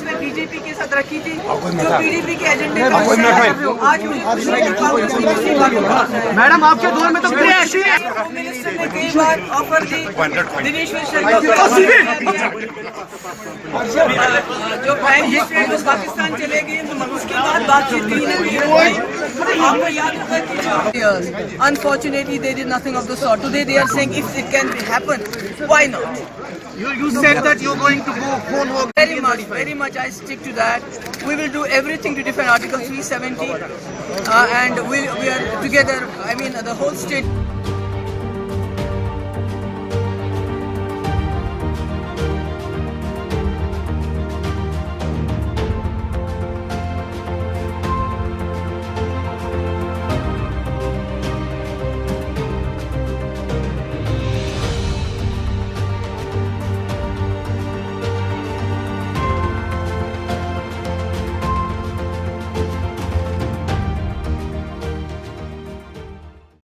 में बीजेपी के साथ रखी थी, जो पीडीपी के एजेंडे में आज मैडम आपके दौर में तो मिनिस्टर ने कई बार ऑफर दी दिनेश्वर शर्मा जो प्राइम मिनिस्टर पाकिस्तान चले गए, उसके बाद बातचीत कहीं ना कहीं आपको याद होगा कि unfortunately they did nothing of the sort. Today they are saying if it can happen, why not? You said that you're going to go phone work. Very much I stick to that. We will do everything to defend Article 370 and we are together, I mean the whole state.